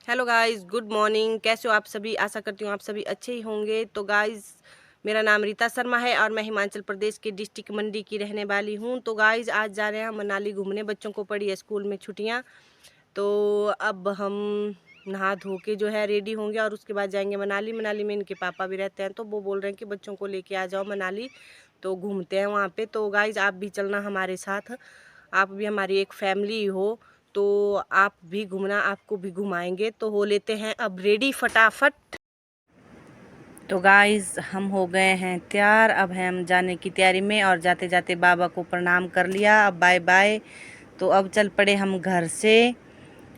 Hello guys, good morning. कैसे हो आप सभी? आशा करती हूँ आप सभी अच्छे ही होंगे। तो गाइस, मेरा नाम रीता शर्मा है और मैं हिमाचल प्रदेश के डिस्ट्रिक्ट मंडी की रहने वाली हूँ। तो गाइस, आज जा रहे हैं मनाली घूमने। बच्चों को पड़ी है स्कूल में छुट्टियाँ। तो अब हम नहा धो के जो है रेडी होंगे और उसके बाद जाएंगे मनाली। मनाली में इनके पापा भी रहते हैं, तो वो बोल रहे हैं कि बच्चों को लेके आ जाओ मनाली, तो घूमते हैं वहाँ पे। तो गाइस, आप भी चलना हमारे साथ। आप भी हमारी एक फैमिली हो, तो आप भी घूमना, आपको भी घुमाएंगे। तो हो लेते हैं अब रेडी फटाफट। तो गाइस, हम हो गए हैं तैयार। अब हम जाने की तैयारी में और जाते जाते बाबा को प्रणाम कर लिया। अब बाय बाय। तो अब चल पड़े हम घर से।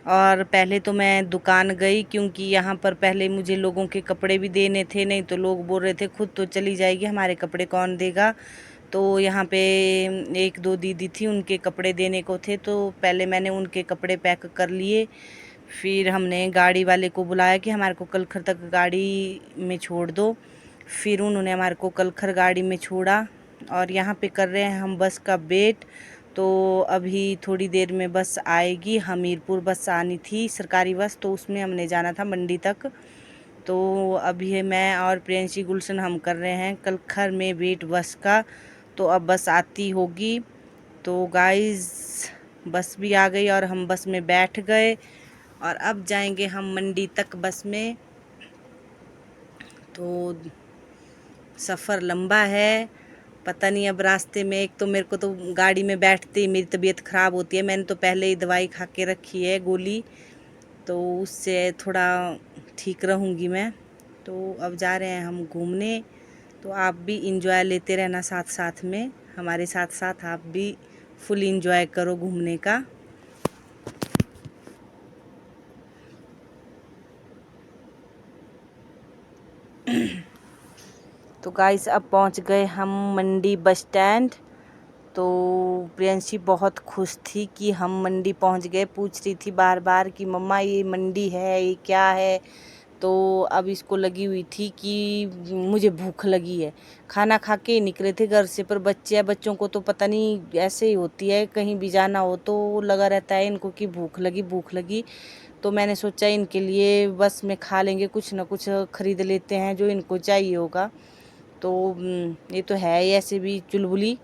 और पहले तो मैं दुकान गई, क्योंकि यहाँ पर पहले मुझे लोगों के कपड़े भी देने थे। नहीं तो लोग बोल रहे थे खुद तो चली जाएगी, हमारे कपड़े कौन देगा। तो यहाँ पे एक दो दीदी थी, उनके कपड़े देने को थे, तो पहले मैंने उनके कपड़े पैक कर लिए। फिर हमने गाड़ी वाले को बुलाया कि हमारे को कलखर तक गाड़ी में छोड़ दो। फिर उन्होंने हमारे को कलखर गाड़ी में छोड़ा और यहाँ पे कर रहे हैं हम बस का वेट। तो अभी थोड़ी देर में बस आएगी। हमीरपुर बस आनी थी, सरकारी बस, तो उसमें हमने जाना था मंडी तक। तो अभी मैं और प्रियंशी गुलशन हम कर रहे हैं कलखर में वेट बस का। तो अब बस आती होगी। तो गाइस, बस भी आ गई और हम बस में बैठ गए और अब जाएंगे हम मंडी तक बस में। तो सफ़र लंबा है, पता नहीं अब रास्ते में। एक तो मेरे को तो गाड़ी में बैठते ही मेरी तबीयत ख़राब होती है। मैंने तो पहले ही दवाई खा के रखी है, गोली, तो उससे थोड़ा ठीक रहूँगी मैं। तो अब जा रहे हैं हम घूमने। तो आप भी इंजॉय लेते रहना साथ साथ में, हमारे साथ साथ आप भी फुल इंजॉय करो घूमने का। तो गाइस, अब पहुंच गए हम मंडी बस स्टैंड। तो प्रियंशी बहुत खुश थी कि हम मंडी पहुंच गए। पूछ रही थी बार बार कि मम्मा ये मंडी है, ये क्या है। तो अब इसको लगी हुई थी कि मुझे भूख लगी है। खाना खा के निकले थे घर से, पर बच्चों को तो पता नहीं ऐसे ही होती है, कहीं भी जाना हो तो लगा रहता है इनको कि भूख लगी भूख लगी। तो मैंने सोचा इनके लिए बस में खा लेंगे, कुछ ना कुछ ख़रीद लेते हैं जो इनको चाहिए होगा। तो ये तो है ही ऐसे भी चुलबुली।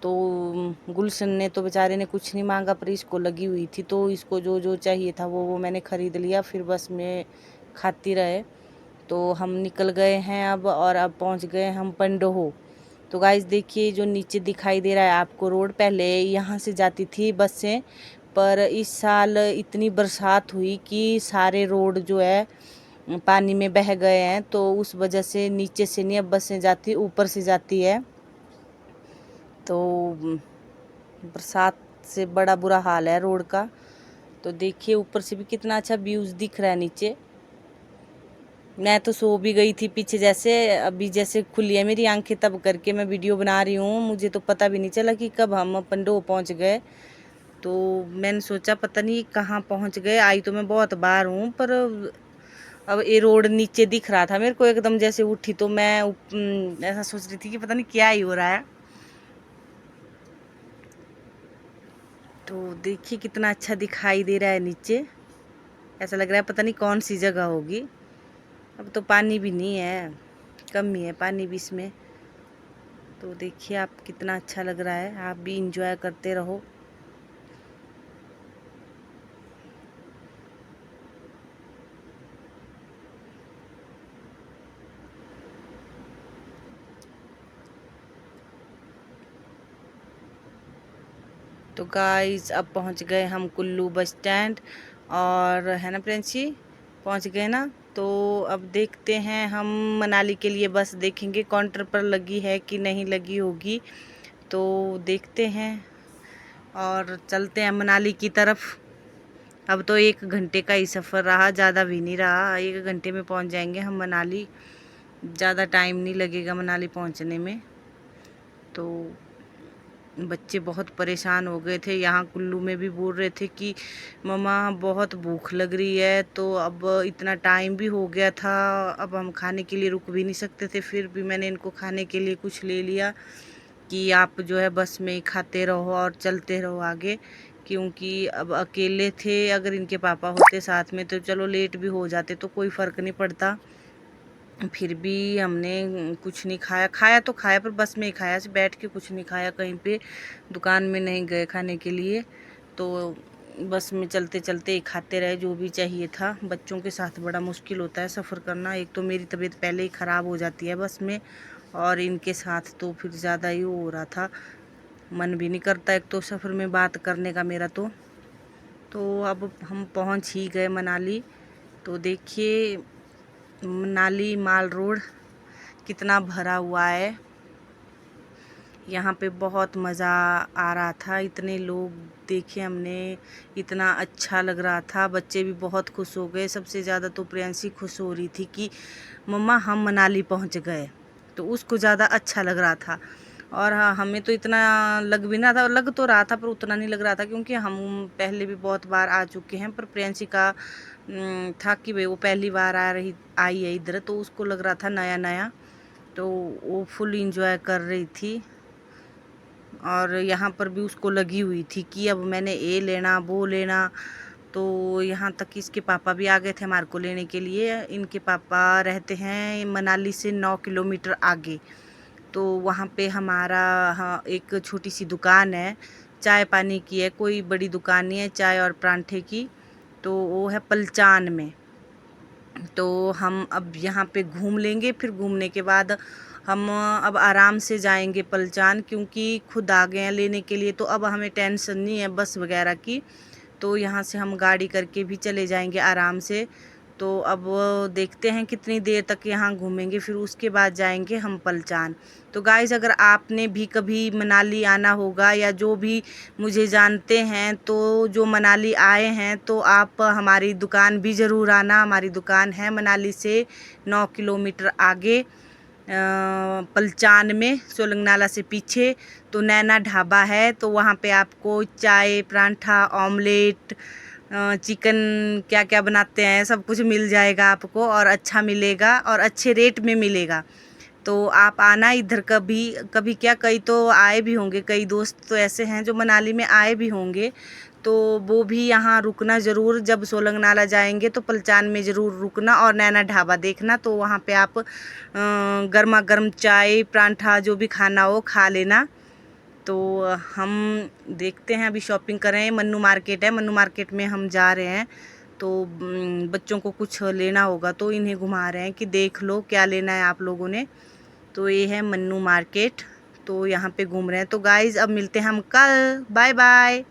तो गुलशन ने तो बेचारे ने कुछ नहीं मांगा, पर इसको लगी हुई थी, तो इसको जो जो चाहिए था वो मैंने ख़रीद लिया। फिर बस में खाती रहे। तो हम निकल गए हैं अब, और अब पहुंच गए हम पंडोहो। तो गाइस, देखिए जो नीचे दिखाई दे रहा है आपको रोड, पहले यहाँ से जाती थी बसें, पर इस साल इतनी बरसात हुई कि सारे रोड जो है पानी में बह गए हैं। तो उस वजह से नीचे से नहीं अब बसें जाती, ऊपर से जाती है। तो बरसात से बड़ा बुरा हाल है रोड का। तो देखिए ऊपर से भी कितना अच्छा व्यूज़ दिख रहा है नीचे। मैं तो सो भी गई थी पीछे, जैसे अभी जैसे खुली है मेरी आंखें तब करके मैं वीडियो बना रही हूँ। मुझे तो पता भी नहीं चला कि कब हम पंडोह पहुँच गए। तो मैंने सोचा पता नहीं कहाँ पहुँच गए। आई तो मैं बहुत बार हूँ, पर अब ये रोड नीचे दिख रहा था मेरे को एकदम। जैसे उठी तो मैं ऐसा सोच रही थी कि पता नहीं क्या ही हो रहा है। तो देखिए कितना अच्छा दिखाई दे रहा है नीचे। ऐसा लग रहा है पता नहीं कौन सी जगह होगी। अब तो पानी भी नहीं है, कम ही है पानी भी इसमें। तो देखिए आप, कितना अच्छा लग रहा है। आप भी इंजॉय करते रहो। तो गाइस, अब पहुंच गए हम कुल्लू बस स्टैंड, और है ना प्रिंसी, पहुंच गए ना। तो अब देखते हैं हम मनाली के लिए बस देखेंगे काउंटर पर लगी है कि नहीं लगी होगी। तो देखते हैं और चलते हैं मनाली की तरफ। अब तो 1 घंटे का ही सफ़र रहा, ज़्यादा भी नहीं रहा। 1 घंटे में पहुंच जाएंगे हम मनाली, ज़्यादा टाइम नहीं लगेगा मनाली पहुंचने में। तो बच्चे बहुत परेशान हो गए थे। यहाँ कुल्लू में भी बोल रहे थे कि मम्मा बहुत भूख लग रही है। तो अब इतना टाइम भी हो गया था, अब हम खाने के लिए रुक भी नहीं सकते थे। फिर भी मैंने इनको खाने के लिए कुछ ले लिया कि आप जो है बस में ही खाते रहो और चलते रहो आगे, क्योंकि अब अकेले थे, अगर इनके पापा होते साथ में तो चलो लेट भी हो जाते तो कोई फ़र्क नहीं पड़ता। फिर भी हमने कुछ नहीं खाया, खाया तो खाया पर बस में ही खाया, से बैठ के कुछ नहीं खाया, कहीं पे दुकान में नहीं गए खाने के लिए। तो बस में चलते चलते ही खाते रहे जो भी चाहिए था। बच्चों के साथ बड़ा मुश्किल होता है सफ़र करना, एक तो मेरी तबीयत पहले ही ख़राब हो जाती है बस में, और इनके साथ तो फिर ज़्यादा ही हो रहा था। मन भी नहीं करता एक तो सफ़र में बात करने का मेरा तो अब हम पहुंच ही गए मनाली। तो देखिए मनाली माल रोड कितना भरा हुआ है, यहाँ पे बहुत मज़ा आ रहा था। इतने लोग देखे हमने, इतना अच्छा लग रहा था। बच्चे भी बहुत खुश हो गए, सबसे ज़्यादा तो प्रियंशी खुश हो रही थी कि मम्मा हम मनाली पहुँच गए, तो उसको ज़्यादा अच्छा लग रहा था। और हाँ, हमें तो इतना लग भी ना था, लग तो रहा था पर उतना नहीं लग रहा था, क्योंकि हम पहले भी बहुत बार आ चुके हैं। पर प्रियंशी का था कि भाई वो पहली बार आई है इधर, तो उसको लग रहा था नया नया, तो वो फुल इंजॉय कर रही थी। और यहाँ पर भी उसको लगी हुई थी कि अब मैंने ये लेना वो लेना। तो यहाँ तक कि इसके पापा भी आ गए थे हमारे को लेने के लिए। इनके पापा रहते हैं मनाली से 9 किलोमीटर आगे। तो वहाँ पे हमारा, हाँ, एक छोटी सी दुकान है, चाय पानी की है, कोई बड़ी दुकान नहीं है, चाय और परांठे की। तो वो है पलचान में। तो हम अब यहाँ पे घूम लेंगे, फिर घूमने के बाद हम अब आराम से जाएंगे पलचान, क्योंकि खुद आ गए हैं लेने के लिए, तो अब हमें टेंशन नहीं है बस वगैरह की। तो यहाँ से हम गाड़ी करके भी चले जाएंगे आराम से। तो अब देखते हैं कितनी देर तक यहाँ घूमेंगे, फिर उसके बाद जाएंगे हम पलचान। तो गाइस, अगर आपने भी कभी मनाली आना होगा, या जो भी मुझे जानते हैं तो जो मनाली आए हैं, तो आप हमारी दुकान भी ज़रूर आना। हमारी दुकान है मनाली से 9 किलोमीटर आगे, पलचान में, सोलंग नाला से पीछे। तो नैना ढाबा है, तो वहाँ पे आपको चाय परांठा ऑमलेट चिकन क्या क्या बनाते हैं सब कुछ मिल जाएगा आपको, और अच्छा मिलेगा और अच्छे रेट में मिलेगा। तो आप आना इधर कभी कभी, क्या कई तो आए भी होंगे, कई दोस्त तो ऐसे हैं जो मनाली में आए भी होंगे, तो वो भी यहाँ रुकना ज़रूर। जब सोलंग नाला जाएंगे तो पलचान में ज़रूर रुकना और नैना ढाबा देखना। तो वहाँ पे आप गर्मा गर्म चाय परांठा जो भी खाना हो खा लेना। तो हम देखते हैं, अभी शॉपिंग कर रहे हैं, मन्नू मार्केट है, मन्नू मार्केट में हम जा रहे हैं। तो बच्चों को कुछ लेना होगा तो इन्हें घुमा रहे हैं कि देख लो क्या लेना है आप लोगों ने। तो ये है मन्नू मार्केट, तो यहाँ पे घूम रहे हैं। तो गाइज़ अब मिलते हैं हम कल, बाय बाय।